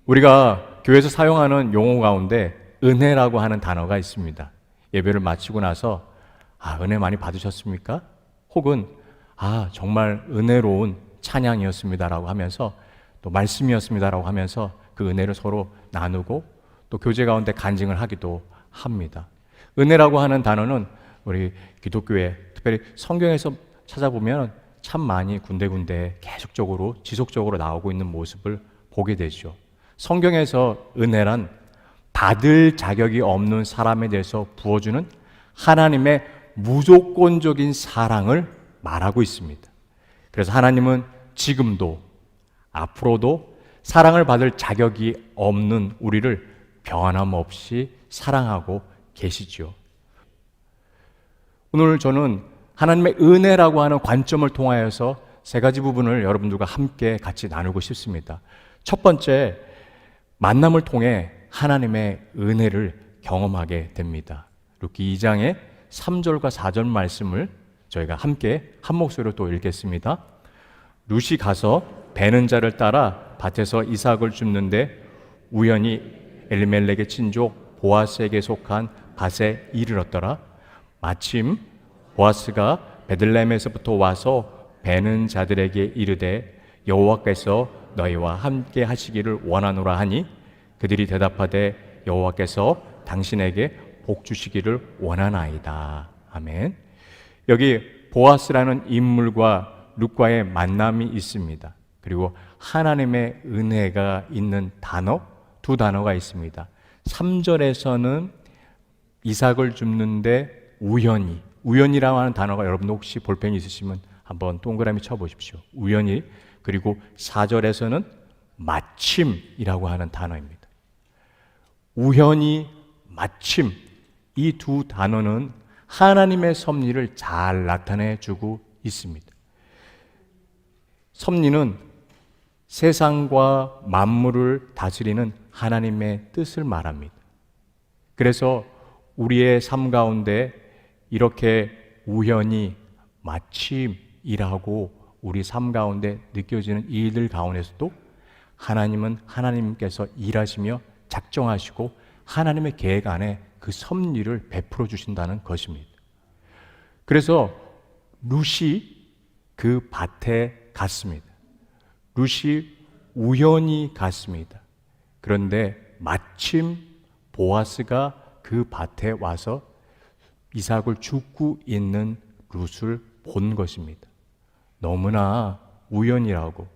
우리가 교회에서 사용하는 용어 가운데 은혜라고 하는 단어가 있습니다. 예배를 마치고 나서 은혜 많이 받으셨습니까? 혹은 정말 은혜로운 찬양이었습니다라고 하면서 또 말씀이었습니다라고 하면서 그 은혜를 서로 나누고 또 교제 가운데 간증을 하기도 합니다. 은혜라고 하는 단어는 우리 기독교에 특별히 성경에서 찾아보면 참 많이 군데군데 계속적으로 지속적으로 나오고 있는 모습을 보게 되죠. 성경에서 은혜란 받을 자격이 없는 사람에 대해서 부어주는 하나님의 무조건적인 사랑을 말하고 있습니다. 그래서 하나님은 지금도 앞으로도 사랑을 받을 자격이 없는 우리를 변함없이 사랑하고 계시죠. 오늘 저는 하나님의 은혜라고 하는 관점을 통하여서 세 가지 부분을 여러분들과 함께 같이 나누고 싶습니다. 첫 번째, 만남을 통해 하나님의 은혜를 경험하게 됩니다. 룻기 2장의 3절과 4절 말씀을 저희가 함께 한 목소리로 또 읽겠습니다. 룻이 가서 베는 자를 따라 밭에서 이삭을 줍는데 우연히 엘리멜렉의 친족 보아스에게 속한 밭에 이르렀더라. 마침 보아스가 베들레헴에서부터 와서 베는 자들에게 이르되 여호와께서 너희와 함께 하시기를 원하노라 하니 그들이 대답하되 여호와께서 당신에게 복 주시기를 원하나이다. 아멘. 여기 보아스라는 인물과 룻과의 만남이 있습니다. 그리고 하나님의 은혜가 있는 단어, 두 단어가 있습니다. 3절에서는 이삭을 줍는데 우연이라고 하는 단어가 여러분 혹시 볼펜이 있으시면 한번 동그라미 쳐보십시오. 우연히. 그리고 4절에서는 마침이라고 하는 단어입니다. 우연히, 마침, 이 두 단어는 하나님의 섭리를 잘 나타내주고 있습니다. 섭리는 세상과 만물을 다스리는 하나님의 뜻을 말합니다. 그래서 우리의 삶 가운데 이렇게 우연히, 마침이라고 우리 삶 가운데 느껴지는 일들 가운데서도 하나님은 하나님께서 일하시며 작정하시고 하나님의 계획 안에 그 섭리를 베풀어 주신다는 것입니다. 그래서 룻이 그 밭에 갔습니다. 룻이 우연히 갔습니다. 그런데 마침 보아스가 그 밭에 와서 이삭을 줍고 있는 룻을 본 것입니다. 너무나 우연이라고,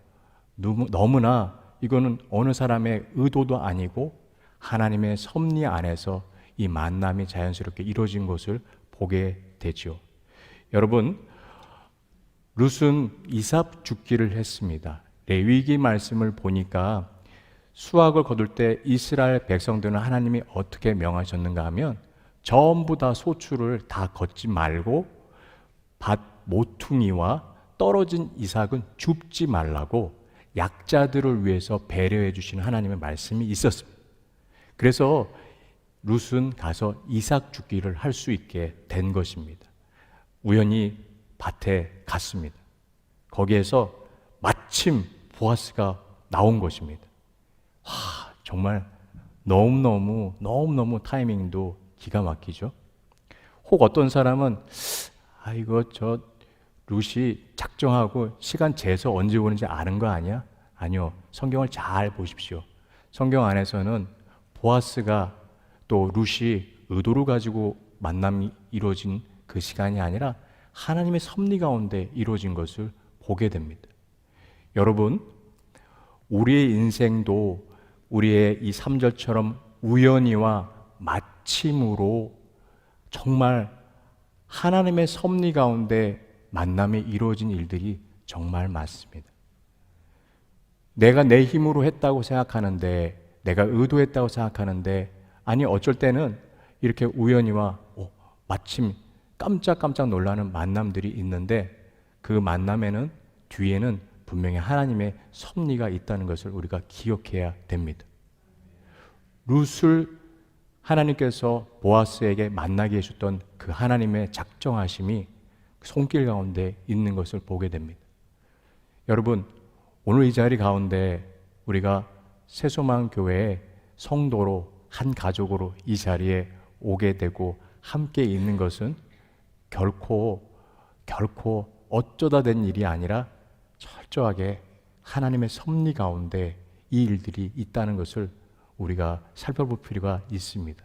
너무나 이거는 어느 사람의 의도도 아니고 하나님의 섭리 안에서 이 만남이 자연스럽게 이루어진 것을 보게 되죠. 여러분, 룻은 이삭 죽기를 했습니다. 레위기 말씀을 보니까 수확을 거둘 때 이스라엘 백성들은 하나님이 어떻게 명하셨는가 하면 전부 다 소출을 다 걷지 말고 밭 모퉁이와 떨어진 이삭은 줍지 말라고 약자들을 위해서 배려해 주시는 하나님의 말씀이 있었습니다. 그래서 룻은 가서 이삭 죽기를 할 수 있게 된 것입니다. 우연히 밭에 갔습니다. 거기에서 마침 보아스가 나온 것입니다. 정말 너무너무 타이밍도 기가 막히죠. 혹 어떤 사람은 이거 저 룻이 작정하고 시간 재서 언제 오는지 아는 거 아니야? 아니요. 성경을 잘 보십시오. 성경 안에서는 보아스가 또 룻이 의도를 가지고 만남이 이루어진 그 시간이 아니라 하나님의 섭리 가운데 이루어진 것을 보게 됩니다. 여러분, 우리의 인생도 우리의 이 3절처럼 우연히와 마침으로 정말 하나님의 섭리 가운데 만남이 이루어진 일들이 정말 많습니다. 내가 내 힘으로 했다고 생각하는데, 내가 의도했다고 생각하는데, 아니 어쩔 때는 이렇게 우연히와 마침 깜짝깜짝 놀라는 만남들이 있는데 그 만남에는 뒤에는 분명히 하나님의 섭리가 있다는 것을 우리가 기억해야 됩니다. 룻을 하나님께서 보아스에게 만나게 해주셨던 그 하나님의 작정하심이 손길 가운데 있는 것을 보게 됩니다. 여러분, 오늘 이 자리 가운데 우리가 새소망 교회의 성도로 한 가족으로 이 자리에 오게 되고 함께 있는 것은 결코 어쩌다 된 일이 아니라 철저하게 하나님의 섭리 가운데 이 일들이 있다는 것을 우리가 살펴볼 필요가 있습니다.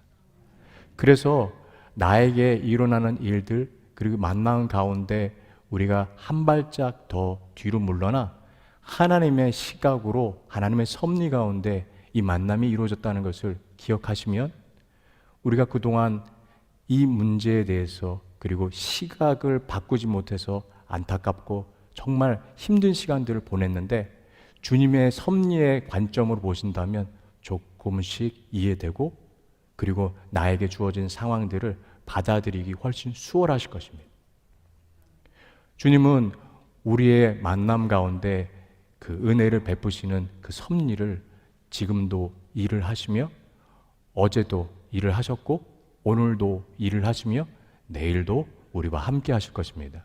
그래서 나에게 일어나는 일들 그리고 만남 가운데 우리가 한 발짝 더 뒤로 물러나 하나님의 시각으로 하나님의 섭리 가운데 이 만남이 이루어졌다는 것을 기억하시면 우리가 그동안 이 문제에 대해서 그리고 시각을 바꾸지 못해서 안타깝고 정말 힘든 시간들을 보냈는데 주님의 섭리의 관점으로 보신다면 조금씩 이해되고 그리고 나에게 주어진 상황들을 받아들이기 훨씬 수월하실 것입니다. 주님은 우리의 만남 가운데 그 은혜를 베푸시는 그 섭리를 지금도 일을 하시며 어제도 일을 하셨고 오늘도 일을 하시며 내일도 우리와 함께 하실 것입니다.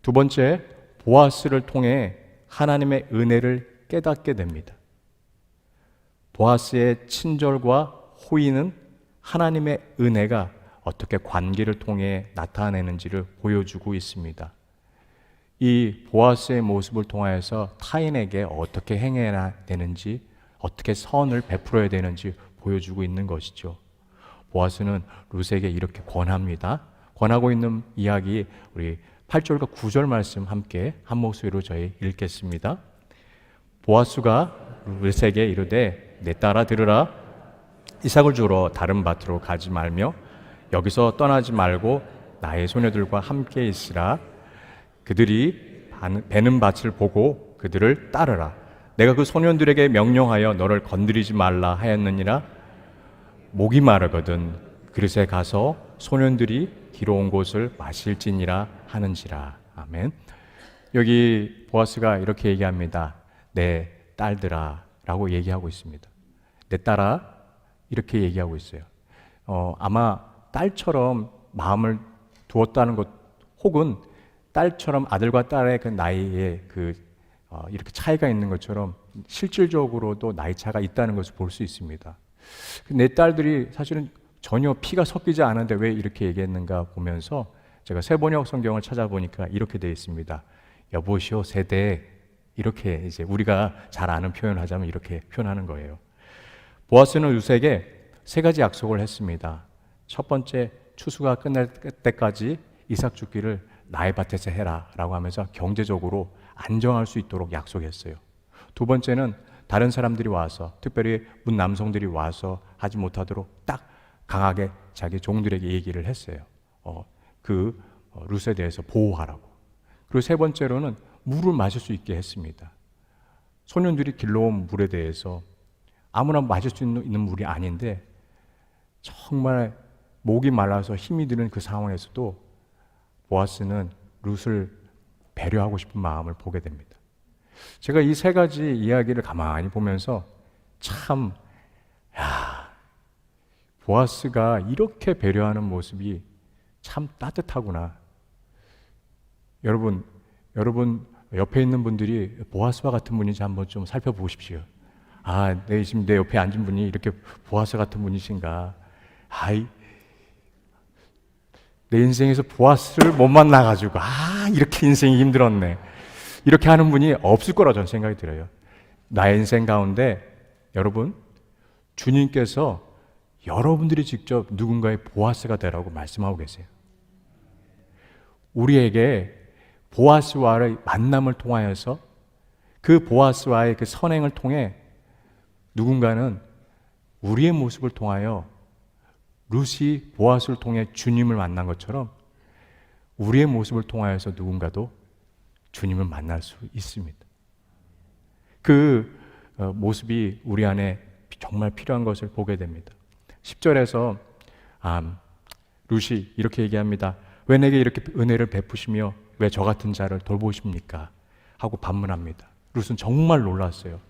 두 번째, 보아스를 통해 하나님의 은혜를 깨닫게 됩니다. 보아스의 친절과 호의는 하나님의 은혜가 어떻게 관계를 통해 나타내는지를 보여주고 있습니다. 이 보아스의 모습을 통하여서 타인에게 어떻게 행해야 되는지, 어떻게 선을 베풀어야 되는지 보여주고 있는 것이죠. 보아스는 룻에게 이렇게 권합니다. 권하고 있는 이야기 우리 8절과 9절 말씀 함께 한 목소리로 저희 읽겠습니다. 보아스가 룻에게 이르되 내 딸아 들으라. 이삭을 주러 다른 밭으로 가지 말며 여기서 떠나지 말고 나의 소녀들과 함께 있으라. 그들이 베는 밭을 보고 그들을 따르라. 내가 그 소년들에게 명령하여 너를 건드리지 말라 하였느니라. 목이 마르거든 그릇에 가서 소년들이 길어온 곳을 마실지니라 하는지라. 아멘. 여기 보아스가 이렇게 얘기합니다. 내 딸들아 라고 얘기하고 있습니다. 내 딸아 이렇게 얘기하고 있어요. 아마 딸처럼 마음을 두었다는 것 혹은 딸처럼 아들과 딸의 그 나이에 이렇게 차이가 있는 것처럼 실질적으로도 나이 차가 있다는 것을 볼 수 있습니다. 내 딸들이 사실은 전혀 피가 섞이지 않은데 왜 이렇게 얘기했는가 보면서 제가 세번역 성경을 찾아보니까 이렇게 되어 있습니다. 여보시오 세대, 이렇게 이제 우리가 잘 아는 표현을 하자면 이렇게 표현하는 거예요. 보아스는 룻에게 세 가지 약속을 했습니다. 첫 번째, 추수가 끝날 때까지 이삭 죽기를 나의 밭에서 해라 라고 하면서 경제적으로 안정할 수 있도록 약속했어요. 두 번째는 다른 사람들이 와서, 특별히 문 남성들이 와서 하지 못하도록 딱 강하게 자기 종들에게 얘기를 했어요. 룻에 대해서 보호하라고. 그리고 세 번째로는 물을 마실 수 있게 했습니다. 소년들이 길러온 물에 대해서 아무나 마실 수 있는 물이 아닌데 정말 목이 말라서 힘이 드는 그 상황에서도 보아스는 룻을 배려하고 싶은 마음을 보게 됩니다. 제가 이 세 가지 이야기를 가만히 보면서 참, 보아스가 이렇게 배려하는 모습이 참 따뜻하구나. 여러분 옆에 있는 분들이 보아스와 같은 분인지 한번 좀 살펴보십시오. 지금 내 옆에 앉은 분이 이렇게 보아스 같은 분이신가? 내 인생에서 보아스를 못 만나가지고 이렇게 인생이 힘들었네. 이렇게 하는 분이 없을 거라 저는 생각이 들어요. 나의 인생 가운데 여러분, 주님께서 여러분들이 직접 누군가의 보아스가 되라고 말씀하고 계세요. 우리에게 보아스와의 만남을 통하여서 그 보아스와의 그 선행을 통해 누군가는 우리의 모습을 통하여 룻이 보아스를 통해 주님을 만난 것처럼 우리의 모습을 통하여서 누군가도 주님을 만날 수 있습니다. 그 모습이 우리 안에 정말 필요한 것을 보게 됩니다. 10절에서 룻이 이렇게 얘기합니다. 왜 내게 이렇게 은혜를 베푸시며 왜 저 같은 자를 돌보십니까? 하고 반문합니다. 룻은 정말 놀랐어요.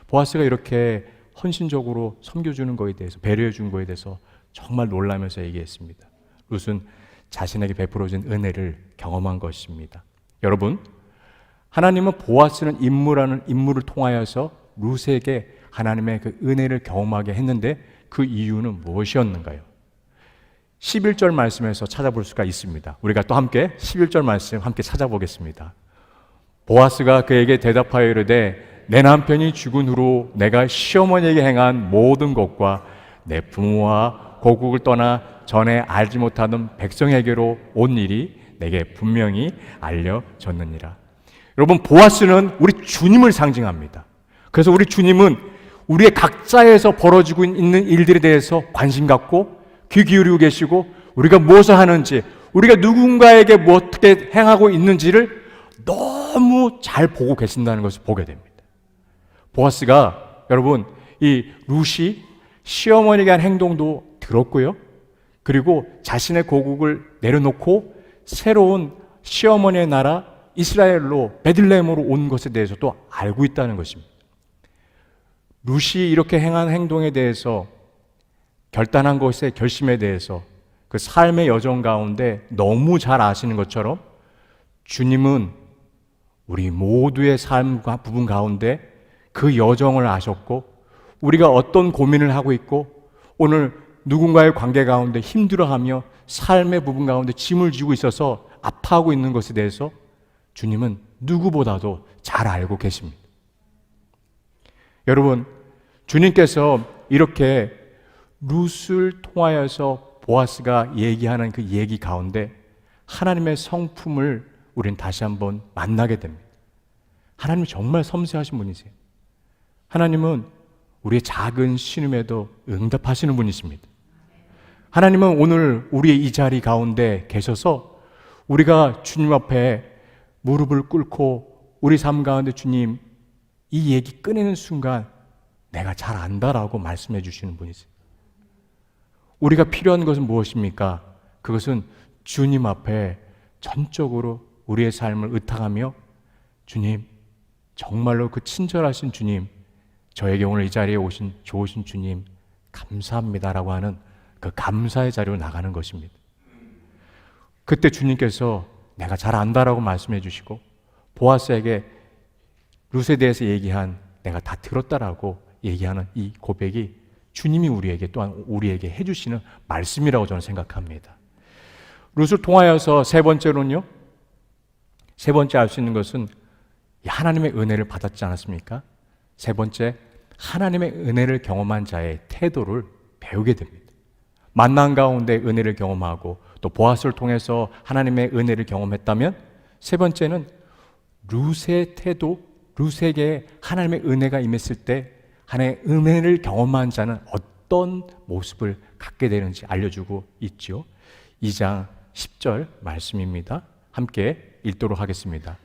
보아스가 이렇게 헌신적으로 섬겨주는 것에 대해서, 배려해 준 것에 대해서 정말 놀라면서 얘기했습니다. 룻은 자신에게 베풀어진 은혜를 경험한 것입니다. 여러분, 하나님은 보아스는 인물을 통하여서 룻에게 하나님의 그 은혜를 경험하게 했는데 그 이유는 무엇이었는가요? 11절 말씀에서 찾아볼 수가 있습니다. 우리가 또 함께 11절 말씀 함께 찾아보겠습니다. 보아스가 그에게 대답하여 이르되 내 남편이 죽은 후로 내가 시어머니에게 행한 모든 것과 내 부모와 고국을 떠나 전에 알지 못하던 백성에게로 온 일이 내게 분명히 알려졌느니라. 여러분, 보아스는 우리 주님을 상징합니다. 그래서 우리 주님은 우리의 각자에서 벌어지고 있는 일들에 대해서 관심 갖고 귀 기울이고 계시고, 우리가 무엇을 하는지, 우리가 누군가에게 뭐 어떻게 행하고 있는지를 너무 잘 보고 계신다는 것을 보게 됩니다. 보아스가, 여러분, 이 룻이 시어머니에 한 행동도 들었고요, 그리고 자신의 고국을 내려놓고 새로운 시어머니의 나라 이스라엘로, 베들레헴으로 온 것에 대해서도 알고 있다는 것입니다. 룻이 이렇게 행한 행동에 대해서, 결단한 것의 결심에 대해서, 그 삶의 여정 가운데 너무 잘 아시는 것처럼 주님은 우리 모두의 삶과 부분 가운데 그 여정을 아셨고, 우리가 어떤 고민을 하고 있고 오늘 누군가의 관계 가운데 힘들어하며 삶의 부분 가운데 짐을 지고 있어서 아파하고 있는 것에 대해서 주님은 누구보다도 잘 알고 계십니다. 여러분, 주님께서 이렇게 룻을 통하여서 보아스가 얘기하는 그 얘기 가운데 하나님의 성품을 우리는 다시 한번 만나게 됩니다. 하나님이 정말 섬세하신 분이세요. 하나님은 우리의 작은 신음에도 응답하시는 분이십니다. 하나님은 오늘 우리의 이 자리 가운데 계셔서 우리가 주님 앞에 무릎을 꿇고 우리 삶 가운데 주님, 이 얘기 꺼내는 순간 내가 잘 안다라고 말씀해 주시는 분이세요. 우리가 필요한 것은 무엇입니까? 그것은 주님 앞에 전적으로 우리의 삶을 의탁하며, 주님, 정말로 그 친절하신 주님, 저에게 오늘 이 자리에 오신 좋으신 주님 감사합니다라고 하는 그 감사의 자리로 나가는 것입니다. 그때 주님께서 내가 잘 안다라고 말씀해 주시고, 보아스에게 룻에 대해서 얘기한 내가 다 들었다라고 얘기하는 이 고백이 주님이 우리에게, 또한 우리에게 해주시는 말씀이라고 저는 생각합니다. 룻을 통하여서 세 번째로는요, 세 번째 알 수 있는 것은 하나님의 은혜를 받았지 않았습니까? 세 번째, 하나님의 은혜를 경험한 자의 태도를 배우게 됩니다. 만난 가운데 은혜를 경험하고 또 보아스를 통해서 하나님의 은혜를 경험했다면, 세 번째는 룻의 태도, 룻에게 하나님의 은혜가 임했을 때 하나님의 은혜를 경험한 자는 어떤 모습을 갖게 되는지 알려주고 있죠. 2장 10절 말씀입니다. 함께 읽도록 하겠습니다.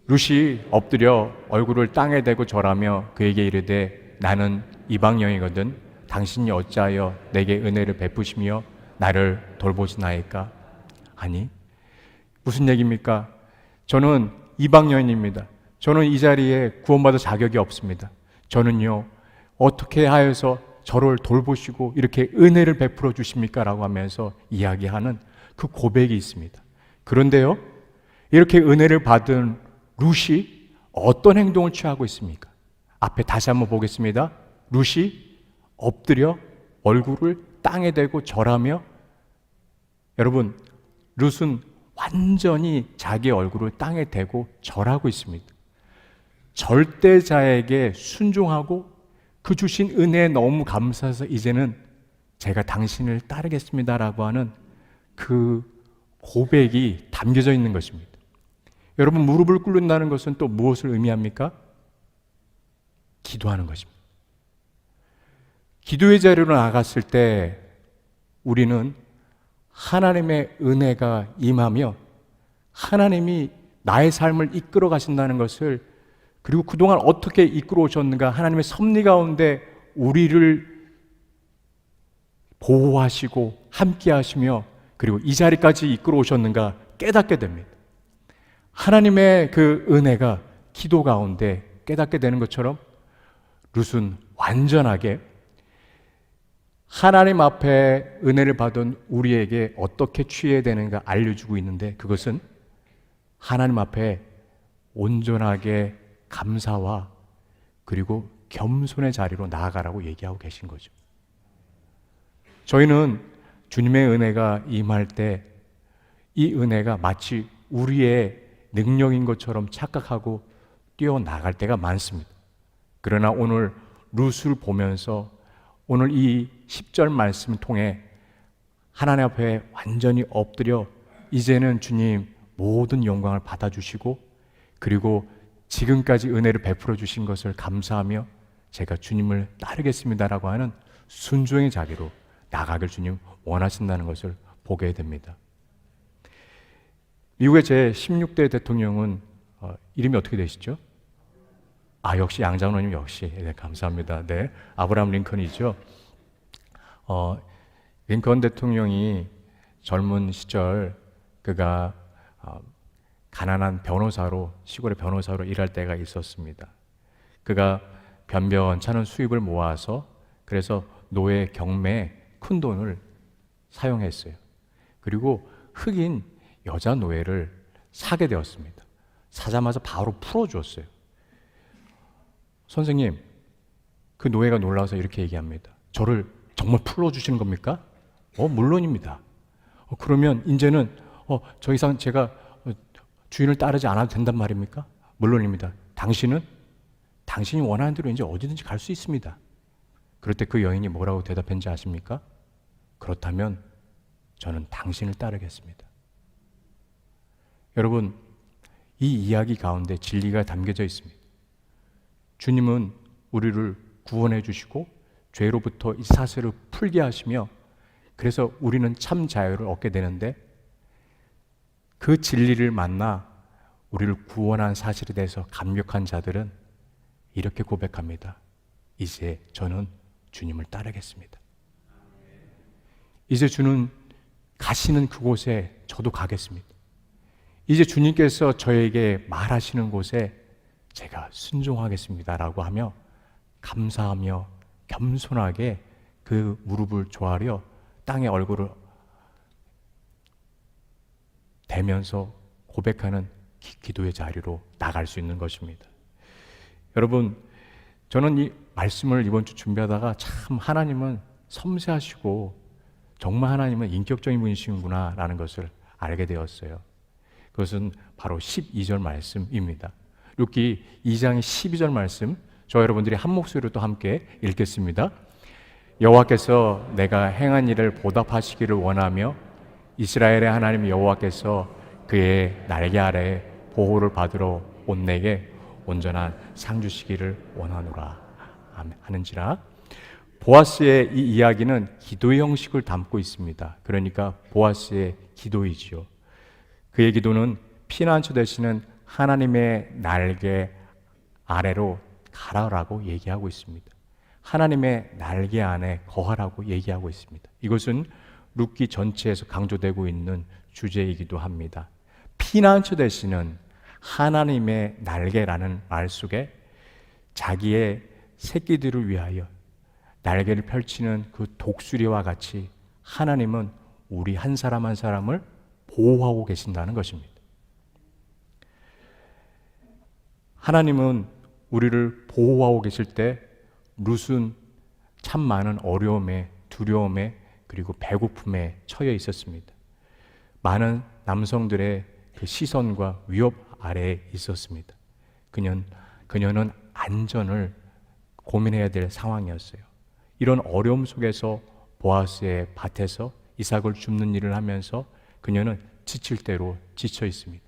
룻이 엎드려 얼굴을 땅에 대고 절하며 그에게 이르되 나는 이방 여인이거든 당신이 어찌하여 내게 은혜를 베푸시며 나를 돌보시나이까? 아니, 무슨 얘기입니까? 저는 이방 여인입니다. 저는 이 자리에 구원받을 자격이 없습니다. 저는요, 어떻게 하여서 저를 돌보시고 이렇게 은혜를 베풀어 주십니까? 라고 하면서 이야기하는 그 고백이 있습니다. 그런데요, 이렇게 은혜를 받은 룻이 어떤 행동을 취하고 있습니까? 앞에 다시 한번 보겠습니다. 룻이 엎드려 얼굴을 땅에 대고 절하며, 여러분, 룻은 완전히 자기 얼굴을 땅에 대고 절하고 있습니다. 절대자에게 순종하고 그 주신 은혜에 너무 감사해서 이제는 제가 당신을 따르겠습니다라고 하는 그 고백이 담겨져 있는 것입니다. 여러분, 무릎을 꿇는다는 것은 또 무엇을 의미합니까? 기도하는 것입니다. 기도의 자리로 나갔을 때 우리는 하나님의 은혜가 임하며 하나님이 나의 삶을 이끌어 가신다는 것을, 그리고 그동안 어떻게 이끌어 오셨는가, 하나님의 섭리 가운데 우리를 보호하시고 함께 하시며 그리고 이 자리까지 이끌어 오셨는가 깨닫게 됩니다. 하나님의 그 은혜가 기도 가운데 깨닫게 되는 것처럼 룻은 완전하게 하나님 앞에 은혜를 받은 우리에게 어떻게 취해야 되는가 알려주고 있는데, 그것은 하나님 앞에 온전하게 감사와 그리고 겸손의 자리로 나아가라고 얘기하고 계신 거죠. 저희는 주님의 은혜가 임할 때 이 은혜가 마치 우리의 능력인 것처럼 착각하고 뛰어나갈 때가 많습니다. 그러나 오늘 룻을 보면서 오늘 이 10절 말씀을 통해 하나님 앞에 완전히 엎드려 이제는 주님 모든 영광을 받아주시고 그리고 지금까지 은혜를 베풀어 주신 것을 감사하며 제가 주님을 따르겠습니다라고 하는 순종의 자리로 나가길 주님 원하신다는 것을 보게 됩니다. 미국의 제16대 대통령은 이름이 어떻게 되시죠? 역시 양장로님 역시 네, 감사합니다. 네, 아브라함 링컨이죠. 링컨 대통령이 젊은 시절 그가 가난한 변호사로 시골의 변호사로 일할 때가 있었습니다. 그가 변변찮은 수입을 모아서 그래서 노예 경매에 큰 돈을 사용했어요. 그리고 흑인 여자 노예를 사게 되었습니다. 사자마자 바로 풀어주었어요. 선생님, 그 노예가 놀라서 이렇게 얘기합니다. 저를 정말 풀어주시는 겁니까? 물론입니다. 그러면 이제는 더 이상 제가 주인을 따르지 않아도 된단 말입니까? 물론입니다. 당신이 원하는 대로 이제 어디든지 갈 수 있습니다. 그럴 때 그 여인이 뭐라고 대답했는지 아십니까? 그렇다면 저는 당신을 따르겠습니다. 여러분, 이 이야기 가운데 진리가 담겨져 있습니다. 주님은 우리를 구원해 주시고 죄로부터 이 사슬을 풀게 하시며 그래서 우리는 참 자유를 얻게 되는데 그 진리를 만나 우리를 구원한 사실에 대해서 감격한 자들은 이렇게 고백합니다. 이제 저는 주님을 따르겠습니다. 이제 주는 가시는 그곳에 저도 가겠습니다. 이제 주님께서 저에게 말하시는 곳에 제가 순종하겠습니다라고 하며 감사하며 겸손하게 그 무릎을 조아려 땅에 얼굴을 대면서 고백하는 기도의 자리로 나갈 수 있는 것입니다. 여러분, 저는 이 말씀을 이번 주 준비하다가 참 하나님은 섬세하시고 정말 하나님은 인격적인 분이시구나 라는 것을 알게 되었어요. 그것은 바로 12절 말씀입니다. 룻기 2장의 12절 말씀, 저 여러분들이 한 목소리로 또 함께 읽겠습니다. 여호와께서 내가 행한 일을 보답하시기를 원하며 이스라엘의 하나님 여호와께서 그의 날개 아래에 보호를 받으러 온 내게 온전한 상 주시기를 원하노라 하는지라. 보아스의 이 이야기는 기도의 형식을 담고 있습니다. 그러니까 보아스의 기도이지요. 그의 기도는 피난처 되시는 하나님의 날개 아래로 가라라고 얘기하고 있습니다. 하나님의 날개 안에 거하라고 얘기하고 있습니다. 이것은 룻기 전체에서 강조되고 있는 주제이기도 합니다. 피난처 되시는 하나님의 날개라는 말 속에 자기의 새끼들을 위하여 날개를 펼치는 그 독수리와 같이 하나님은 우리 한 사람 한 사람을 보호하고 계신다는 것입니다. 하나님은 우리를 보호하고 계실 때 룻은 참 많은 어려움에, 두려움에, 그리고 배고픔에 처해 있었습니다. 많은 남성들의 그 시선과 위협 아래에 있었습니다. 그녀는 안전을 고민해야 될 상황이었어요. 이런 어려움 속에서 보아스의 밭에서 이삭을 줍는 일을 하면서 그녀는 지칠 대로 지쳐 있습니다.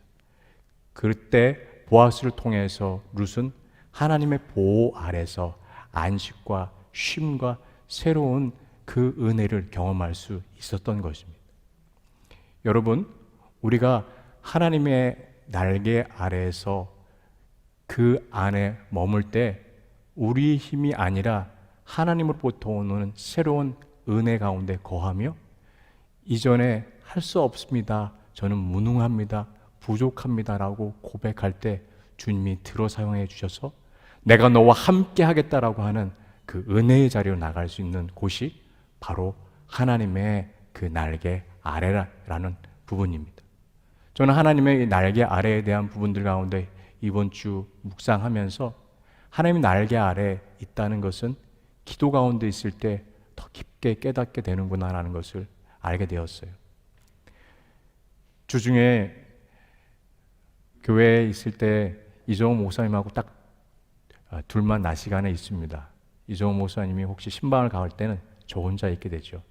그때 보아스를 통해서 룻은 하나님의 보호 아래서 안식과 쉼과 새로운 그 은혜를 경험할 수 있었던 것입니다. 여러분, 우리가 하나님의 날개 아래에서 그 안에 머물 때 우리의 힘이 아니라 하나님으로부터 오는 새로운 은혜 가운데 거하며 이전에 할 수 없습니다, 저는 무능합니다, 부족합니다라고 고백할 때 주님이 들어 사용해 주셔서 내가 너와 함께 하겠다라고 하는 그 은혜의 자리로 나갈 수 있는 곳이 바로 하나님의 그 날개 아래라는 부분입니다. 저는 하나님의 날개 아래에 대한 부분들 가운데 이번 주 묵상하면서 하나님 날개 아래 있다는 것은 기도 가운데 있을 때 더 깊게 깨닫게 되는구나라는 것을 알게 되었어요. 주중에 교회에 있을 때 이정호 목사님하고 딱 둘만 낮 시간에 있습니다. 이정호 목사님이 혹시 신방을 가을 때는 저 혼자 있게 되죠.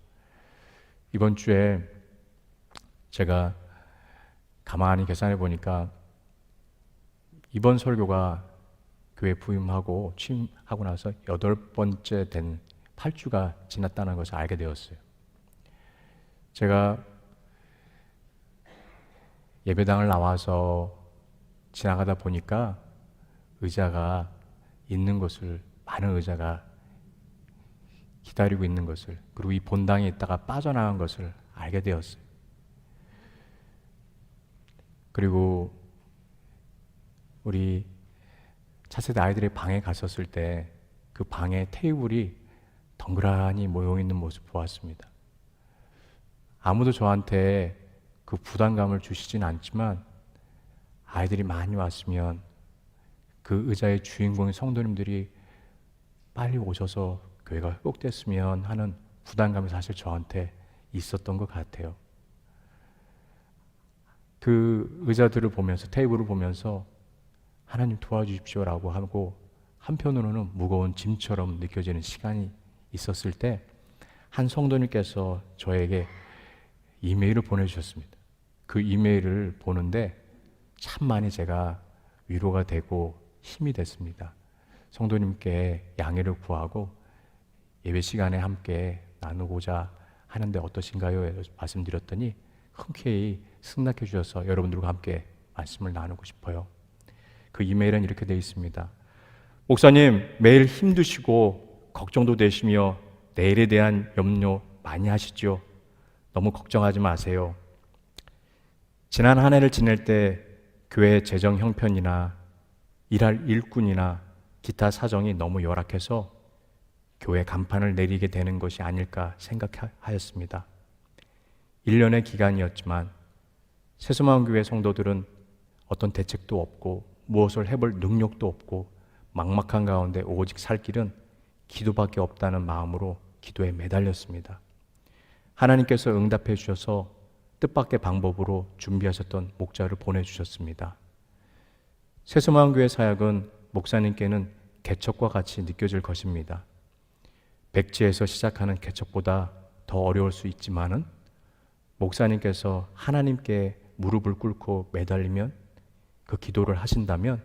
이번 주에 제가 가만히 계산해 보니까 이번 설교가 교회 부임하고 취임하고 나서 8번째 된 8주가 지났다는 것을 알게 되었어요. 제가 예배당을 나와서 지나가다 보니까 의자가 있는 것을, 많은 의자가 기다리고 있는 것을, 그리고 이 본당에 있다가 빠져나간 것을 알게 되었어요. 그리고 우리 차세대 아이들의 방에 갔었을 때 그 방에 테이블이 덩그러니 모여 있는 모습 보았습니다. 아무도 저한테 그 부담감을 주시진 않지만 아이들이 많이 왔으면 그 의자의 주인공인 성도님들이 빨리 오셔서 교회가 회복됐으면 하는 부담감이 사실 저한테 있었던 것 같아요. 그 의자들을 보면서, 테이블을 보면서 하나님 도와주십시오라고 하고 한편으로는 무거운 짐처럼 느껴지는 시간이 있었을 때 한 성도님께서 저에게 이메일을 보내주셨습니다. 그 이메일을 보는데 참 많이 제가 위로가 되고 힘이 됐습니다. 성도님께 양해를 구하고 예배 시간에 함께 나누고자 하는데 어떠신가요? 말씀드렸더니 흔쾌히 승낙해 주셔서 여러분들과 함께 말씀을 나누고 싶어요. 그 이메일은 이렇게 되어 있습니다. 목사님, 매일 힘드시고 걱정도 되시며 내일에 대한 염려 많이 하시죠? 너무 걱정하지 마세요. 지난 한 해를 지낼 때 교회 재정 형편이나 일할 일꾼이나 기타 사정이 너무 열악해서 교회 간판을 내리게 되는 것이 아닐까 생각하였습니다. 1년의 기간이었지만 새소망교회 성도들은 어떤 대책도 없고 무엇을 해볼 능력도 없고 막막한 가운데 오직 살 길은 기도밖에 없다는 마음으로 기도에 매달렸습니다. 하나님께서 응답해 주셔서 뜻밖의 방법으로 준비하셨던 목자를 보내주셨습니다. 새소망교회 사역은 목사님께는 개척과 같이 느껴질 것입니다. 백지에서 시작하는 개척보다 더 어려울 수 있지만은 목사님께서 하나님께 무릎을 꿇고 매달리면, 그 기도를 하신다면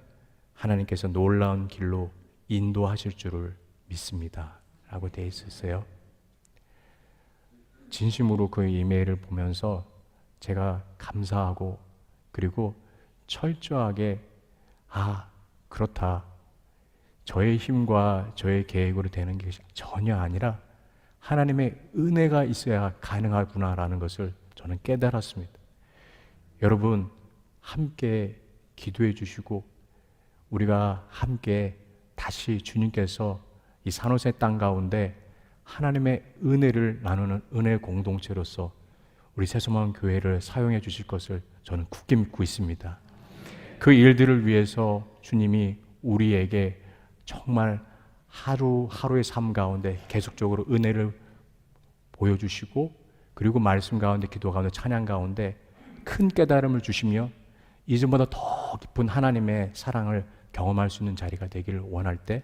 하나님께서 놀라운 길로 인도하실 줄을 믿습니다 라고 되어 있었어요. 진심으로 그 이메일을 보면서 제가 감사하고, 그리고 철저하게 그렇다, 저의 힘과 저의 계획으로 되는 게 전혀 아니라 하나님의 은혜가 있어야 가능하구나라는 것을 저는 깨달았습니다. 여러분 함께 기도해 주시고 우리가 함께 다시 주님께서 이 산호세 땅 가운데 하나님의 은혜를 나누는 은혜 공동체로서 우리 새소망 교회를 사용해 주실 것을 저는 굳게 믿고 있습니다. 그 일들을 위해서 주님이 우리에게 정말 하루하루의 삶 가운데 계속적으로 은혜를 보여주시고, 그리고 말씀 가운데, 기도 가운데, 찬양 가운데 큰 깨달음을 주시며 이전보다 더 깊은 하나님의 사랑을 경험할 수 있는 자리가 되기를 원할 때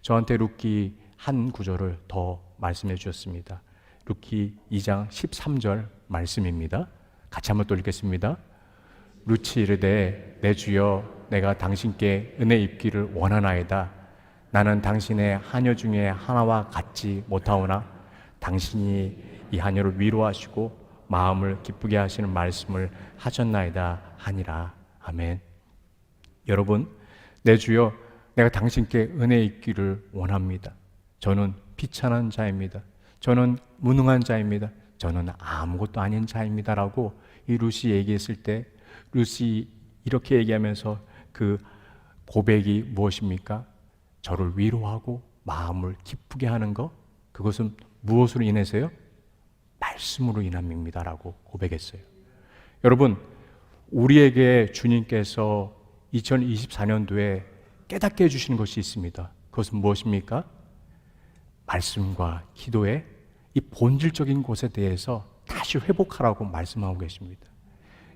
저한테 룻기 한 구절을 더 말씀해 주셨습니다. 룻기 2장 13절 말씀입니다. 같이 한번 또 읽겠습니다. 룻이 이르되 내 주여 내가 당신께 은혜 입기를 원하나이다. 나는 당신의 하녀 중에 하나와 같지 못하오나 당신이 이 하녀를 위로하시고 마음을 기쁘게 하시는 말씀을 하셨나이다 하니라. 아멘. 여러분, 내 주여 내가 당신께 은혜 있기를 원합니다. 저는 비천한 자입니다. 저는 무능한 자입니다. 저는 아무것도 아닌 자입니다 라고 이 룻이 얘기했을 때, 룻이 이렇게 얘기하면서 그 고백이 무엇입니까? 저를 위로하고 마음을 기쁘게 하는 것, 그것은 무엇으로 인해서요? 말씀으로 인함입니다 라고 고백했어요. 여러분, 우리에게 주님께서 2024년도에 깨닫게 해주시는 것이 있습니다. 그것은 무엇입니까? 말씀과 기도의 이 본질적인 곳에 대해서 다시 회복하라고 말씀하고 계십니다.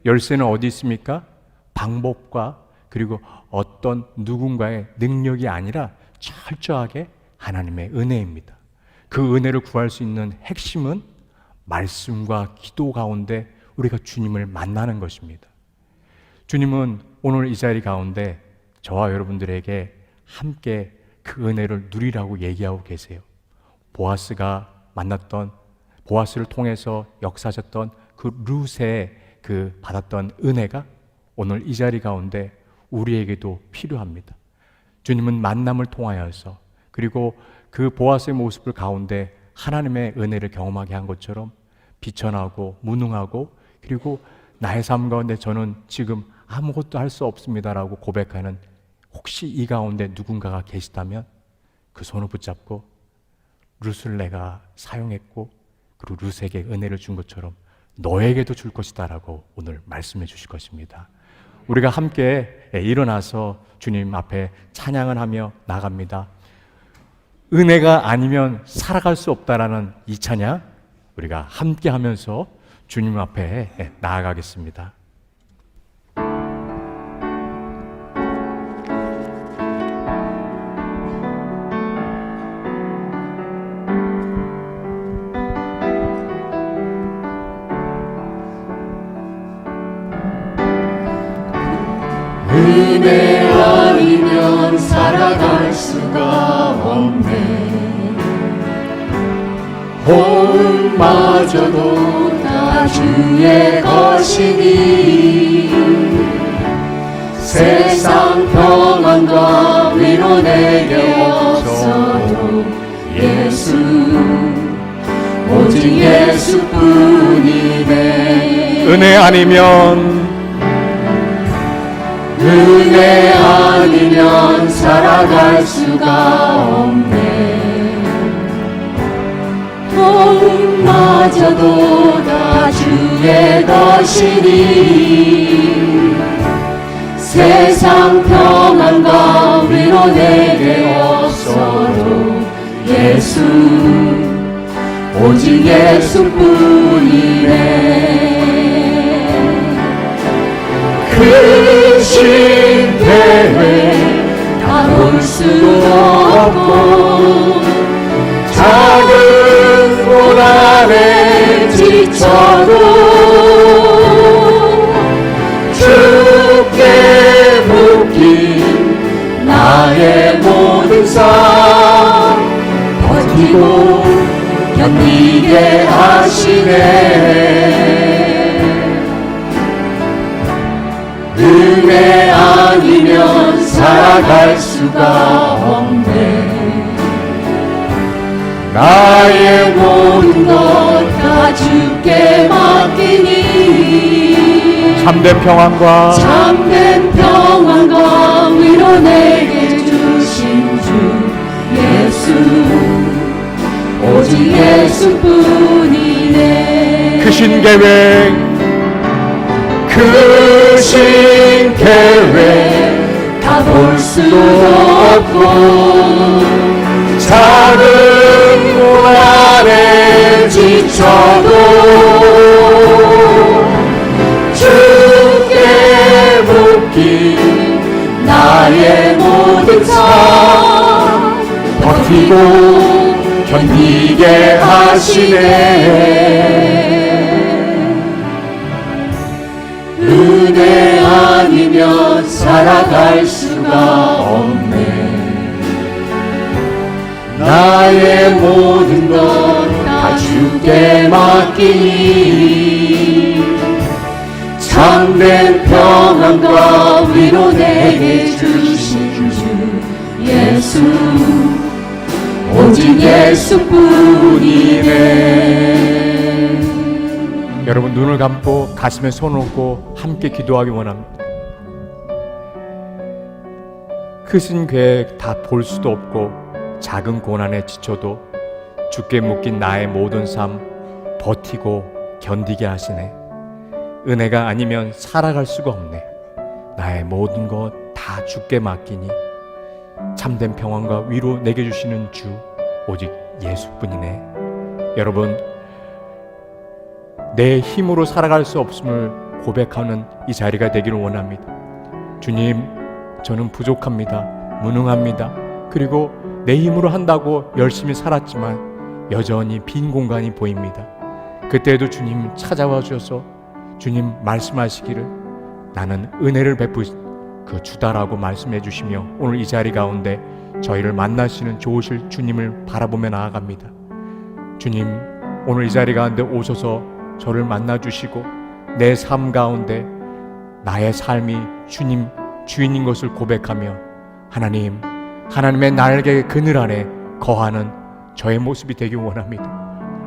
열쇠는 어디 있습니까? 방법과 그리고 어떤 누군가의 능력이 아니라 철저하게 하나님의 은혜입니다. 그 은혜를 구할 수 있는 핵심은 말씀과 기도 가운데 우리가 주님을 만나는 것입니다. 주님은 오늘 이 자리 가운데 저와 여러분들에게 함께 그 은혜를 누리라고 얘기하고 계세요. 보아스가 만났던, 보아스를 통해서 역사하셨던 그 룻의 그 받았던 은혜가 오늘 이 자리 가운데 우리에게도 필요합니다. 주님은 만남을 통하여서 그리고 그 보아스의 모습을 가운데 하나님의 은혜를 경험하게 한 것처럼 비천하고 무능하고 그리고 나의 삶 가운데 저는 지금 아무것도 할 수 없습니다라고 고백하는 혹시 이 가운데 누군가가 계시다면 그 손을 붙잡고 룻을 내가 사용했고 그리고 룻에게 은혜를 준 것처럼 너에게도 줄 것이다 라고 오늘 말씀해 주실 것입니다. 우리가 함께 일어나서 주님 앞에 찬양을 하며 나갑니다. 은혜가 아니면 살아갈 수 없다라는 이 찬양 우리가 함께 하면서 주님 앞에 나아가겠습니다. 은혜 아니면 살아갈 수가 없네. 호흡마저도 다 주의 것이니 세상 평안과 위로 내게 없어도 예수 오직 예수뿐이네. 은혜 아니면 살아갈 수가 없네. 도움마저도 다 주의 것이니 세상 평안과 위로 내게 없어도 예수 오직 예수뿐이네. 크신 계획 다 볼 수도 없고 작은 고난에 지쳐도 주께 묶인 나의 모든 삶 버티고 견디게 하시네. 은혜 아니면 살아갈 수가 없네. 나의 모든 것 다 주께 맡기니 참된 평안과 위로 내게 주신 주 예수 오직 예수뿐이네. 크신 계획 다 볼 수도 없고 작은 고난에 지쳐도 주께 묶인 나의 모든 삶 버티고 견디게 하시네. 은혜 아니면 살아갈 수가 없네. 나의 모든 것 다 주께 맡기니 참된 평안과 위로 내게 주신 주 예수 오직 예수뿐이네. 여러분 눈을 감고 가슴에 손을 얹고 함께 기도하기 원합니다. 크신 계획 다 볼 수도 없고 작은 고난에 지쳐도 주께 묶인 나의 모든 삶 버티고 견디게 하시네. 은혜가 아니면 살아갈 수가 없네. 나의 모든 것 다 주께 맡기니 참된 평안과 위로 내게 주시는 주 오직 예수뿐이네. 여러분, 내 힘으로 살아갈 수 없음을 고백하는 이 자리가 되기를 원합니다. 주님, 저는 부족합니다. 무능합니다. 그리고 내 힘으로 한다고 열심히 살았지만 여전히 빈 공간이 보입니다. 그때에도 주님 찾아와 주셔서 주님 말씀하시기를 나는 은혜를 베푸신 그 주다라고 말씀해 주시며 오늘 이 자리 가운데 저희를 만나시는 좋으실 주님을 바라보며 나아갑니다. 주님, 오늘 이 자리 가운데 오셔서 저를 만나 주시고 내 삶 가운데 나의 삶이 주님 주인인 것을 고백하며 하나님의 날개 그늘 안에 거하는 저의 모습이 되기 원합니다.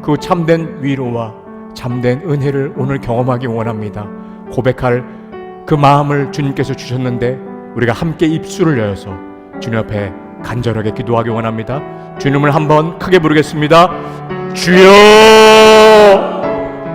그 참된 위로와 참된 은혜를 오늘 경험하기 원합니다. 고백할 그 마음을 주님께서 주셨는데 우리가 함께 입술을 열어서 주님 앞에 간절하게 기도하기 원합니다. 주님을 한번 크게 부르겠습니다. 주여!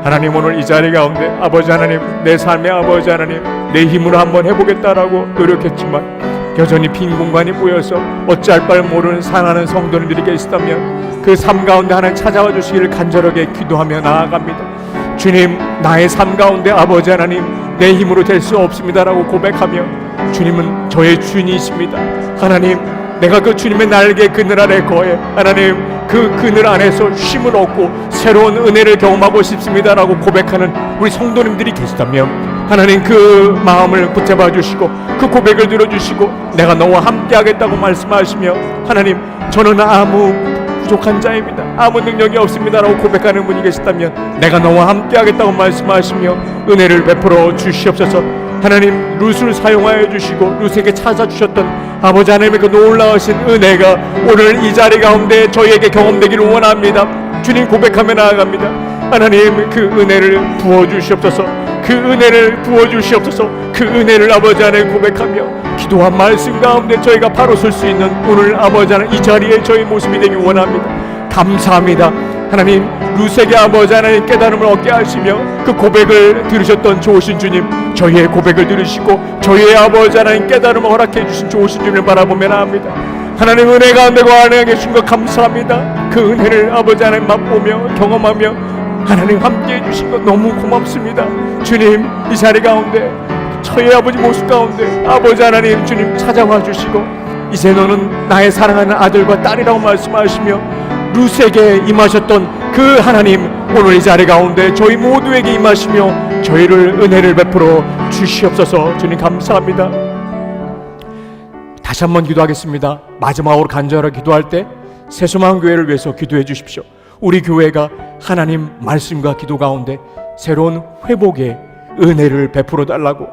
하나님, 오늘 이 자리 가운데 아버지 하나님, 내 삶의 아버지 하나님, 내 힘으로 한번 해보겠다라고 노력했지만 여전히 빈 공간이 보여서 어찌할 바를 모르는 사랑하는 성도님들이 계시다면 그 삶 가운데 하나님 찾아와 주시기를 간절하게 기도하며 나아갑니다. 주님, 나의 삶 가운데 아버지 하나님, 내 힘으로 될 수 없습니다라고 고백하며 주님은 저의 주인이십니다. 하나님, 내가 그 주님의 날개 그늘 아래 거해 하나님 그 그늘 안에서 쉼을 얻고 새로운 은혜를 경험하고 싶습니다라고 고백하는 우리 성도님들이 계시다면 하나님 그 마음을 붙잡아 주시고 그 고백을 들어주시고 내가 너와 함께 하겠다고 말씀하시며 하나님, 저는 아무 부족한 자입니다. 아무 능력이 없습니다라고 고백하는 분이 계시다면 내가 너와 함께 하겠다고 말씀하시며 은혜를 베풀어 주시옵소서. 하나님, 룻을 사용하여 주시고 룻에게 찾아주셨던 아버지 하나님의 그 놀라우신 은혜가 오늘 이 자리 가운데 저희에게 경험되기를 원합니다. 주님, 고백하며 나아갑니다. 하나님, 그 은혜를 부어주시옵소서. 그 은혜를 부어주시옵소서. 그 은혜를 아버지 하나님 고백하며 기도한 말씀 가운데 저희가 바로 설 수 있는 오늘 아버지 하나님 이 자리에 저희 모습이 되기 원합니다. 감사합니다. 하나님, 룻에게 아버지 하나님 깨달음을 얻게 하시며 그 고백을 들으셨던 좋으신 주님, 저희의 고백을 들으시고 저희의 아버지 하나님 깨달음을 허락해 주신 좋으신 주님을 바라보며 나옵니다. 하나님, 은혜 가운데 거하여 계신 것 감사합니다. 그 은혜를 아버지 하나님 맛보며 경험하며 하나님 함께 해주신 것 너무 고맙습니다. 주님, 이 자리 가운데 저희 아버지 모습 가운데 아버지 하나님 주님 찾아와 주시고 이제 너는 나의 사랑하는 아들과 딸이라고 말씀하시며 룻에게 임하셨던 그 하나님, 오늘 이 자리 가운데 저희 모두에게 임하시며 저희를 은혜를 베풀어 주시옵소서. 주님, 감사합니다. 다시 한번 기도하겠습니다. 마지막으로 간절하게 기도할 때 새소망교회를 위해서 기도해 주십시오. 우리 교회가 하나님 말씀과 기도 가운데 새로운 회복의 은혜를 베풀어 달라고,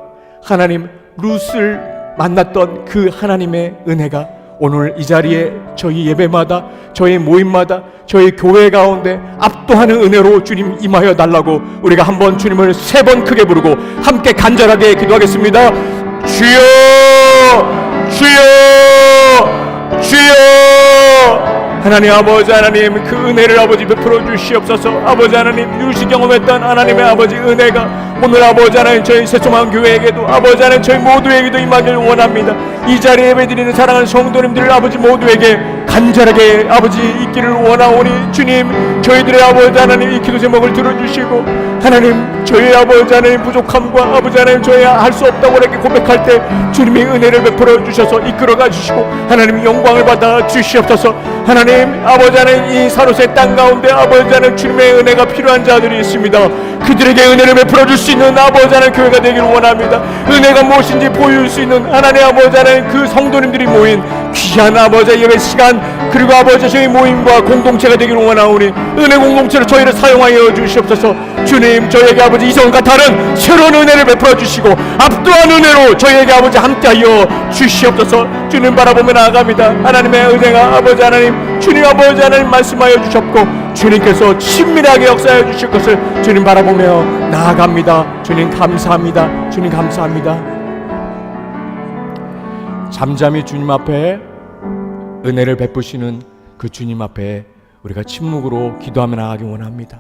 하나님 룻을 만났던 그 하나님의 은혜가 오늘 이 자리에 저희 예배마다 저희 모임마다 저희 교회 가운데 압도하는 은혜로 주님 임하여 달라고 우리가 한번 주님을 3번 크게 부르고 함께 간절하게 기도하겠습니다. 주여, 주여, 주여. 하나님 아버지 하나님, 그 은혜를 아버지 베풀어 주시옵소서. 아버지 하나님, 룻이 경험했던 하나님의 아버지 은혜가 오늘 아버지 하나님 저희 새소망 교회에게도 아버지 하나님 저희 모두에게도 임하기를 원합니다. 이 자리에 예배드리는 사랑하는 성도님들 아버지 모두에게 간절하게 아버지 있기를 원하오니 주님, 저희들의 아버지 하나님 이 기도 제목을 들어주시고 하나님 저희 아버지 하나님 부족함과 아버지 하나님 저희 할 수 없다고 이렇게 고백할 때 주님이 은혜를 베풀어 주셔서 이끌어가 주시고 하나님 영광을 받아 주시옵소서. 하나님 아버지 하나님 이 사로새 땅 가운데 아버지 하나님 주님의 은혜가 필요한 자들이 있습니다. 그들에게 은혜를 베풀어 줄 수 있는 아버지 하나님 교회가 되기를 원합니다. 은혜가 무엇인지 보여줄 수 있는 하나님 아버지 하나님 그 성도님들이 모인 귀한 아버지 예배 시간 그리고 아버지 저희 모임과 공동체가 되기를 원하오니 은혜 공동체로 저희를 사용하여 주시옵소서. 주님, 저희에게 아버지 이전과 다른 새로운 은혜를 베풀어 주시고 압도한 은혜로 저희에게 아버지 함께하여 주시옵소서. 주님 바라보며 나아갑니다. 하나님의 은혜가 아버지 하나님 주님 아버지 하나님 말씀하여 주셨고 주님께서 친밀하게 역사해 주실 것을 주님 바라보며 나아갑니다. 주님 감사합니다. 주님 감사합니다. 잠잠히 주님 앞에 은혜를 베푸시는 그 주님 앞에 우리가 침묵으로 기도하며 나아가기 원합니다.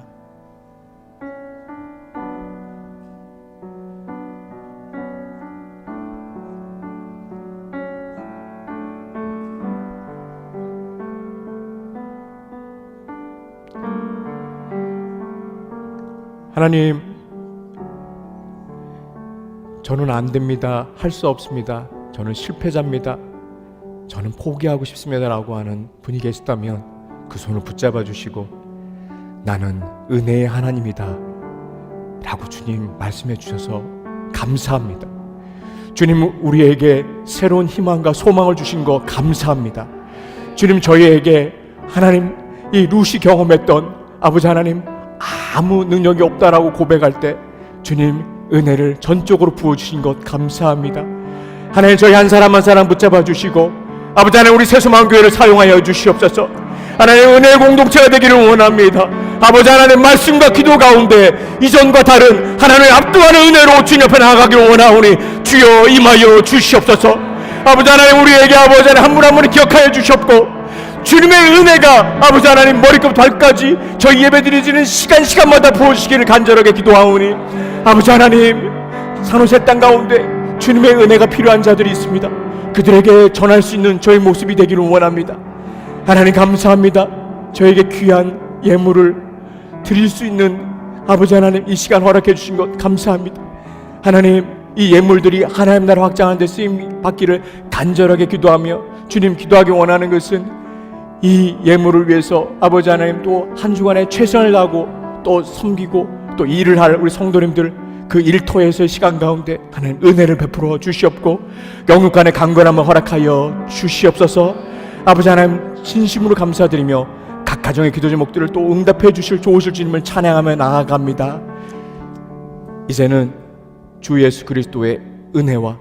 하나님, 저는 안 됩니다. 할 수 없습니다. 저는 실패자입니다. 저는 포기하고 싶습니다 라고 하는 분이 계시다면 그 손을 붙잡아 주시고 나는 은혜의 하나님이다 라고 주님 말씀해 주셔서 감사합니다. 주님, 우리에게 새로운 희망과 소망을 주신 거 감사합니다. 주님, 저희에게 하나님 이 루시 경험했던 아버지 하나님 아무 능력이 없다라고 고백할 때 주님 은혜를 전적으로 부어주신 것 감사합니다. 하나님, 저희 한 사람 한 사람 붙잡아 주시고 아버지 하나님 우리 새소망교회를 사용하여 주시옵소서. 하나님, 은혜의 공동체가 되기를 원합니다. 아버지 하나님, 말씀과 기도 가운데 이전과 다른 하나님의 압도하는 은혜로 주님 앞에 나아가기를 원하오니 주여 임하여 주시옵소서. 아버지 하나님, 우리에게 아버지 하나님 한 분 한 분을 기억하여 주시옵고 주님의 은혜가 아버지 하나님 머리끝 발까지 저희 예배드리지는 시간마다 부어주시기를 간절하게 기도하오니 아버지 하나님, 산호세 땅 가운데 주님의 은혜가 필요한 자들이 있습니다. 그들에게 전할 수 있는 저희 모습이 되기를 원합니다. 하나님 감사합니다. 저에게 귀한 예물을 드릴 수 있는 아버지 하나님 이 시간 허락해 주신 것 감사합니다. 하나님, 이 예물들이 하나님 나라 확장하는 데 쓰임 받기를 간절하게 기도하며 주님 기도하기 원하는 것은 이 예물을 위해서 아버지 하나님 또 한 주간에 최선을 다하고 또 섬기고 또 일을 할 우리 성도님들 그 일터에서의 시간 가운데 하나님 은혜를 베풀어 주시옵고 영육간의 강건함을 허락하여 주시옵소서. 아버지 하나님 진심으로 감사드리며 각 가정의 기도 제목들을 또 응답해 주실 좋으실 주님을 찬양하며 나아갑니다. 이제는 주 예수 그리스도의 은혜와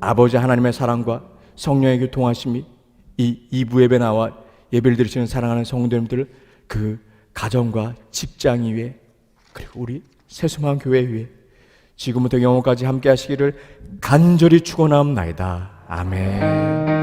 아버지 하나님의 사랑과 성령의 교통하심이 이 2부 예배 나와 예배를 드리시는 사랑하는 성도님들 그 가정과 직장 위에 그리고 우리 새수만 교회 위에 지금부터 영원까지 함께 하시기를 간절히 축원하옵나이다. 아멘.